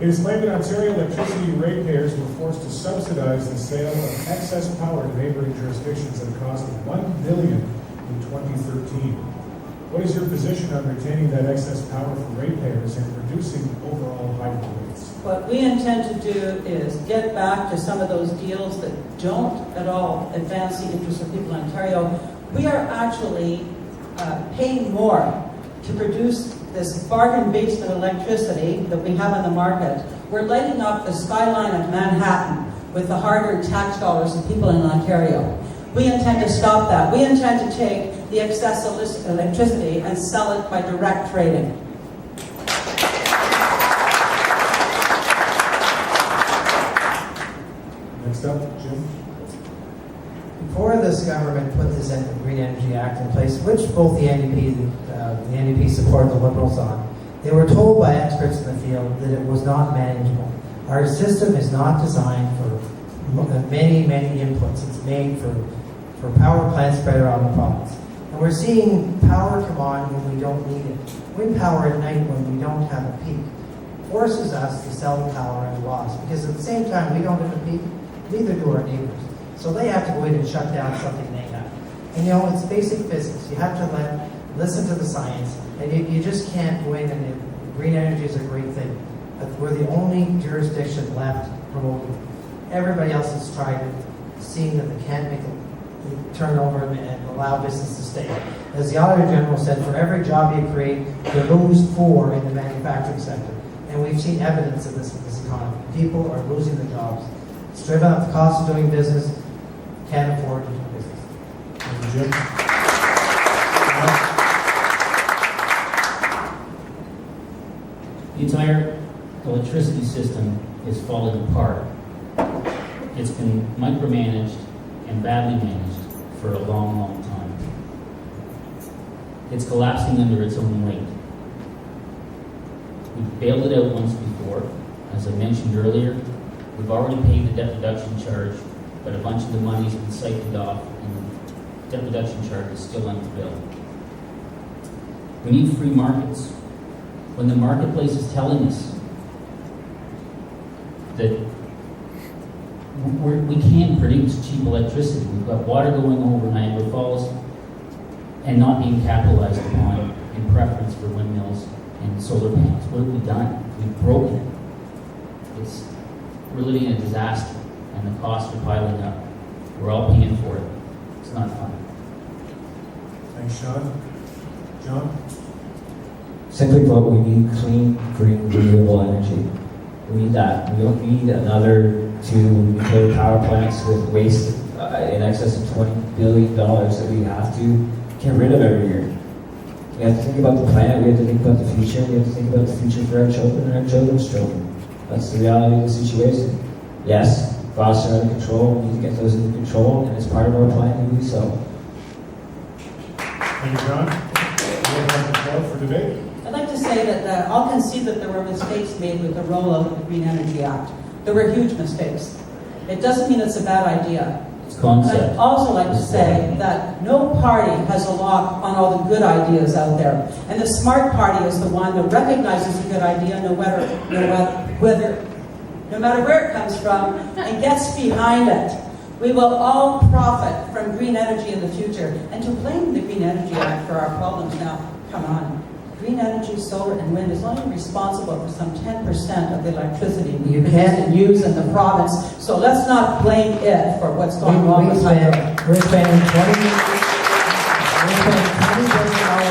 It is claimed that Ontario electricity ratepayers were forced to subsidize the sale of excess power to neighboring jurisdictions at a cost of $1 billion in 2013. What is your position on retaining that excess power for ratepayers and reducing overall hydro rates? What we intend to do is get back to some of those deals that don't at all advance the interests of people in Ontario. We are actually paying more to produce this bargain basement electricity that we have on the market. We're lighting up the skyline of Manhattan with the hard-earned tax dollars of people in Ontario. We intend to stop that. We intend to take the excess electricity and sell it by direct trading. Next up, Jim. Before this government put this Green Energy Act in place, which both the NDP supported the Liberals on, they were told by experts in the field that it was not manageable. Our system is not designed for many inputs. It's made for power plants spread around the province. And we're seeing power come on when we don't need it. Wind power at night when we don't have a peak forces us to sell the power at a loss, because at the same time we don't have a peak, neither do our neighbors. So they have to go in and shut down something they have. And it's basic physics. You have to listen to the science, and you just can't go in and green energy is a great thing. But we're the only jurisdiction left promoting. Everybody else has tried it, seeing that they can't make a turnover and allow business to stay. As the Auditor General said, for every job you create, you lose 4 in the manufacturing sector. And we've seen evidence of this in this economy. People are losing their jobs. It's driven up the cost of doing business, can't afford to do business. Thank you, Jim. The entire electricity system is falling apart. It's been micromanaged and badly managed for a long time. It's collapsing under its own weight. We've bailed it out once before. As I mentioned earlier, we've already paid the debt reduction charge, but a bunch of the money's been siphoned off and the debt reduction charge is still unbilled. We need free markets. When the marketplace is telling us that we can produce cheap electricity, we've got water going over Niagara Falls and not being capitalized upon in preference for windmills and solar panels. What have we done? We've broken it. We're living in a disaster, and the costs are piling up. We're all paying for it. It's not fun. Thanks, Sean. John? Simply put, we need clean, green, renewable energy. We need that. We don't need another 2 nuclear power plants with waste in excess of $20 billion that we have to get rid of every year. We have to think about the planet, we have to think about the future, we have to think about the future for our children and our children's children. That's the reality of the situation. Yes, costs are out of control, we need to get those under control, and it's part of our plan to do so. Thank you, John. We have the floor for debate. I'd like to say that I'll concede that there were mistakes made with the rollout of the Green Energy Act. There were huge mistakes. It doesn't mean it's a bad idea. It's concept. I'd also like to say that no party has a lock on all the good ideas out there. And the smart party is the one that recognizes a good idea no matter where it comes from and gets behind it. We will all profit from green energy in the future. And to blame the Green Energy Act for our problems now, come on. Green energy, solar, and wind is only responsible for some 10% of the electricity we use in the province. So let's not blame it for what's going wrong with hydro. We're spending $20 billion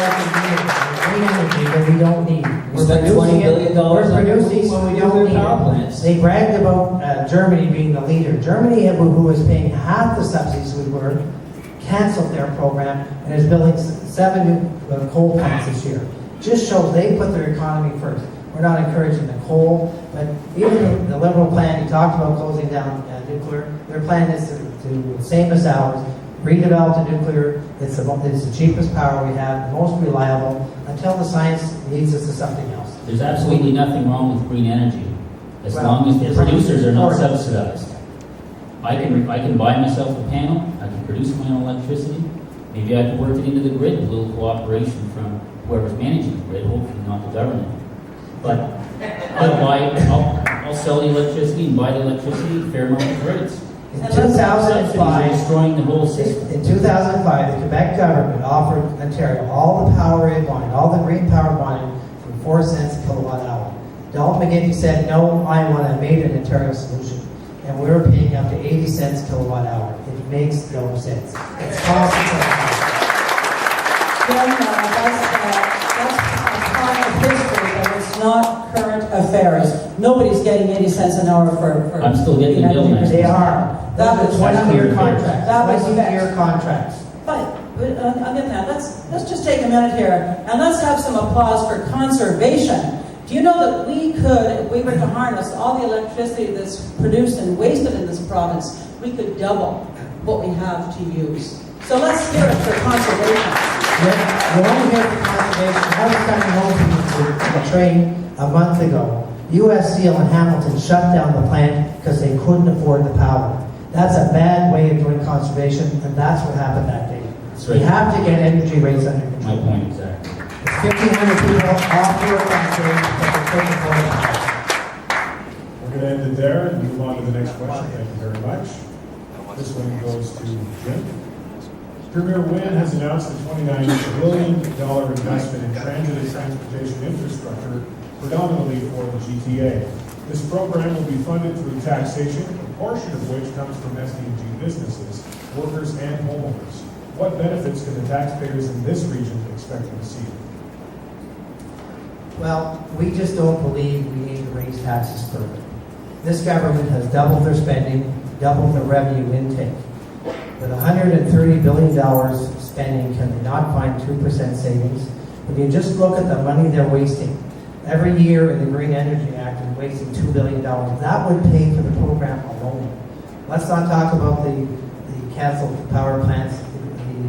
a year on green energy that we don't need. We spent $20 billion We're producing when we don't need it. They bragged about Germany being the leader. Germany, who was paying half the subsidies we were, canceled their program and is building 7 new coal plants this year. Just shows they put their economy first. We're not encouraging the coal, but even the Liberal plan, you talked about closing down nuclear. Their plan is to same as ours, redevelop the nuclear. It's the cheapest power we have, the most reliable, until the science leads us to something else. There's absolutely nothing wrong with green energy, as long as the producers are not subsidized. I can buy myself a panel, I can produce my own electricity. Maybe I can work it into the grid, a little cooperation from whoever's managing the grid, hopefully not the government. But I'll sell the electricity and buy the electricity at fair market rates. In And let's- 2005, Destroying the whole system. in 2005, the Quebec government offered Ontario all the power it wanted, all the green power it wanted, for 4 cents a kilowatt hour. Dalton McGuinty said, no, I want a made in Ontario solution. And we were paying up to 80 cents kilowatt hour. It makes no sense. It's costing us. Then, that's a part of history, but it's not current affairs. Nobody's getting 80 cents an hour for. I'm still getting a bill next They month. are. That Those was- are 20-year contracts. That was 20-year contracts. But on the other hand, let's just take a minute here and let's have some applause for conservation. Do you know that we could, if we were to harness all the electricity that's produced and wasted in this province, we could double what we have to use. So let's hear it for conservation. We're only here for conservation. I was coming home from the train a month ago. U.S. Steel in Hamilton shut down the plant because they couldn't afford the power. That's a bad way of doing conservation, and that's what happened that day. That's We right. have to get energy rates under My control. point exactly. It's 1,500 people off work that day because they couldn't afford the power. We're going to end it there and move on to the next question. Thank you very much. This one goes to Jim. Premier Wynne has announced a $29 billion investment in transit and transportation infrastructure, predominantly for the GTA. This program will be funded through taxation, a portion of which comes from SDG businesses, workers, and homeowners. What benefits can the taxpayers in this region expect to receive? Well, we just don't believe we need to raise taxes further. This government has doubled their spending, doubled their revenue intake. With $130 billion spending, can they not find 2% savings? When you just look at the money they're wasting, every year in the Green Energy Act, they're wasting $2 billion. That would pay for the program alone. Let's not talk about the canceled power plants,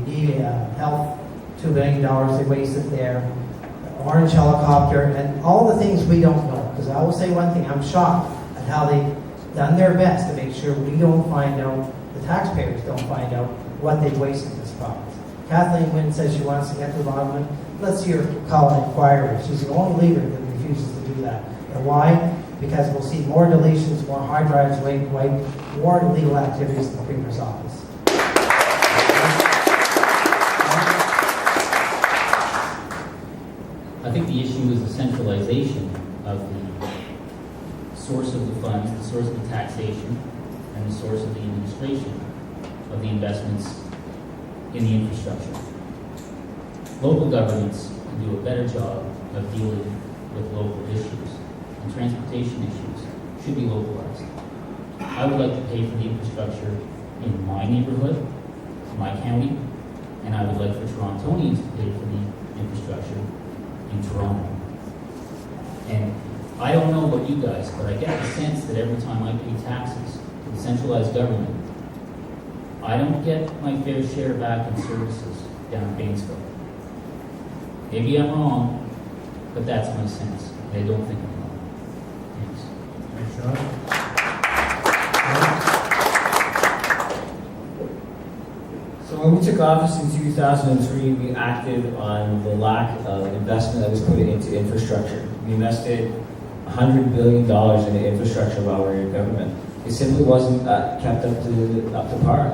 the health, $2 billion they wasted there, Orange helicopter, and all the things we don't know. Because I will say one thing, I'm shocked at how they've done their best to make sure we don't find out, the taxpayers don't find out what they've wasted in this province. Kathleen Wynne says she wants to get to the bottom of it. Let's see her call an inquiry. She's the only leader that refuses to do that. And why? Because we'll see more deletions, more hard drives wiped, more illegal activities in the Premier's office. I think the issue is the centralization of the source of the funds, the source of the taxation, and the source of the administration of the investments in the infrastructure. Local governments can do a better job of dealing with local issues, and transportation issues should be localized. I would like to pay for the infrastructure in my neighborhood, my county, and I would like for Torontonians to pay for the infrastructure in Toronto. And I don't know about you guys, but I get the sense that every time I pay taxes to the centralized government, I don't get my fair share back in services down in Banesville. Maybe I'm wrong, but that's my sense. I don't think I'm wrong. Thanks. Thanks, John. So when we took office in 2003, we acted on the lack of investment that was put into infrastructure. We invested $100 billion into infrastructure while we were in government. It simply wasn't kept up to par.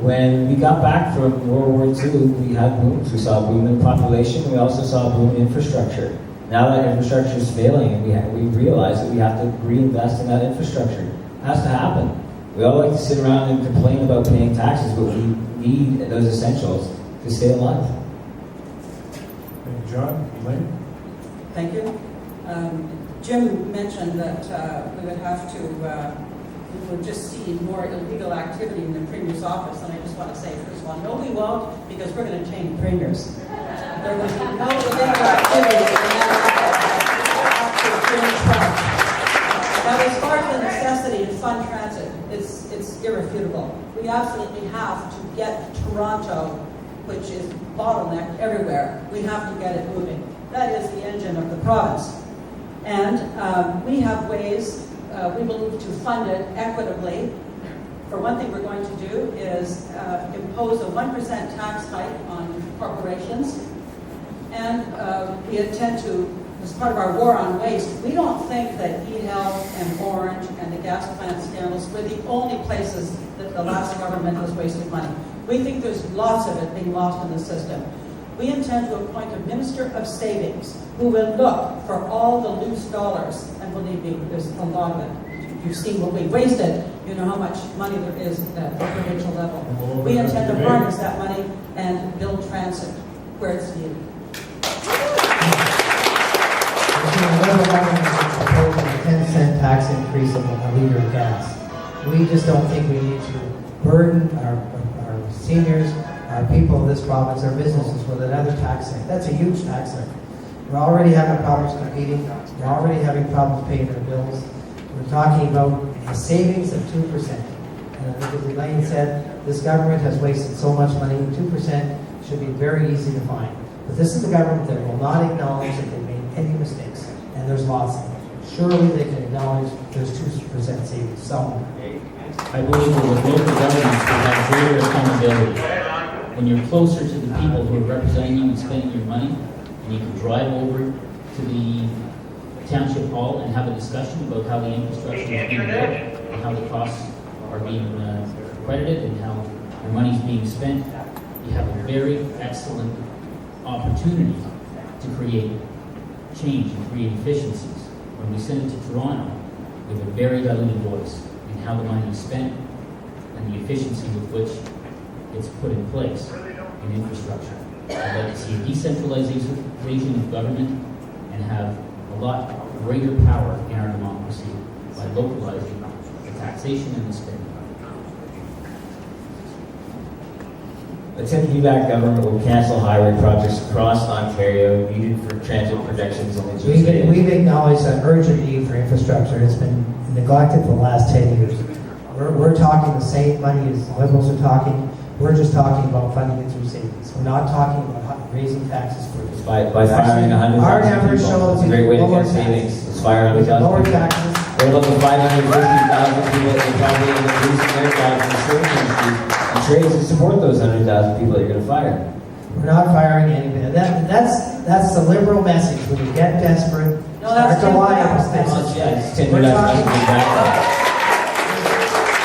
When we got back from World War II, we had booms. We saw a boom in population. We also saw a boom in infrastructure. Now that infrastructure is failing, and we realize that we have to reinvest in that infrastructure. It has to happen. We all like to sit around and complain about paying taxes, but we need those essentials to stay alive. Thank you, John. Elaine? Thank you. Jim mentioned that we would have to, we would just see more illegal activity in the Premier's office, and I just want to say, first of all, no we won't, because we're going to change Premiers. There will be no illegal activity, and then after Premier's charge. Now, as far as the necessity to fund transit, it's irrefutable. We absolutely have to get Toronto, which is bottlenecked everywhere, we have to get it moving. That is the engine of the province. And we have ways, we believe, to fund it equitably. For one thing we're going to do is impose a 1% tax hike on corporations. And we intend to as part of our war on waste, we don't think that eHealth and Orange and the gas plant scandals were the only places that the last government has wasted money. We think there's lots of it being lost in the system. We intend to appoint a Minister of Savings who will look for all the loose dollars, and believe me, there's a lot of it. You've seen what we wasted, you know how much money there is at the provincial level. We intend to harness that money and build transit where it's needed. The Liberal government is proposing a 10-cent tax increase on a liter of gas. We just don't think we need to burden our seniors, our people in this province, our businesses with another tax rate. That's a huge tax rate. We're already having problems competing. We're already having problems paying our bills. We're talking about a savings of 2%. And as Elaine said, this government has wasted so much money. 2% should be very easy to find. But this is the government that will not acknowledge that they made any mistakes. And there's lots of them. Surely they can acknowledge there's 2% savings somewhere. I believe that with local governments, we have greater accountability. When you're closer to the people who are representing you and spending your money, and you can drive over to the township hall and have a discussion about how the infrastructure is being built and how the costs are being credited and how the money is being spent, you have a very excellent opportunity to create change and create efficiencies. When we send it to Toronto, we have a very diluted voice in how the money is spent and the efficiency with which it's put in place in infrastructure. I'd like to see a decentralization of government and have a lot greater power in our democracy by localizing the taxation and the spending. The Tim-Heback government will cancel highway projects across Ontario needed for transit projections in the We've acknowledged an urgent need for infrastructure. It's been neglected for the last 10 years. We're talking the same money as the Liberals are talking. We're just talking about funding it through savings. We're not talking about raising taxes for this. by firing 100,000 our numbers people. show It's a great way to lower get savings. taxes. It's fire We can 100,000 lower people. taxes. What about the 550,000 people that you probably end up losing their jobs in the service industry and trades to support those 100,000 people that you're going to fire? We're not firing anybody. That's the Liberal message. When you get desperate, No, that's start to lie Tim about Heback's this. Yeah, it's 10 We're years talking- back.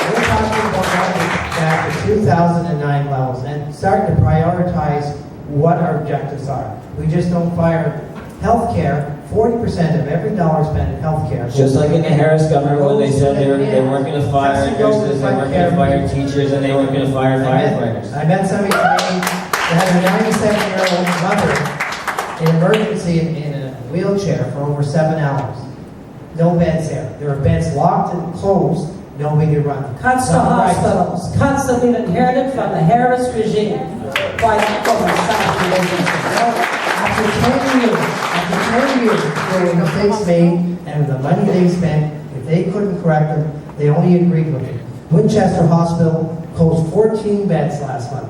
We're talking about going back to 2009 levels and starting to prioritize what our objectives are. We just don't fire healthcare. 40% of every dollar spent in healthcare. Just like in the Harris government when they said they weren't going to fire nurses, they weren't going to fire teachers, and they weren't going to fire firefighters. I met somebody today that has a 97-year-old mother in emergency in a wheelchair for over 7 hours. No beds there. There are beds locked and closed. Nobody can run. Cuts to hospitals, cuts that we've inherited from the Harris regime by the After 10 years, there were mistakes made, and the money they spent, if they couldn't correct them, they only agreed with it. Winchester Hospital closed 14 beds last month.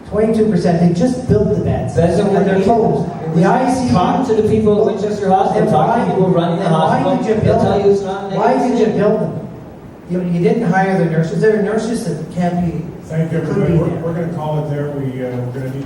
22%, they just built the beds. That's what and they're closed. The ICU... Talk to the people at Winchester Hospital, talk to the people running the hospital, they'll tell you it's not Why did you build them? You didn't hire the nurses. There are nurses that can't be... Thank you, could everybody. be We're there. going to call it there. We're going to need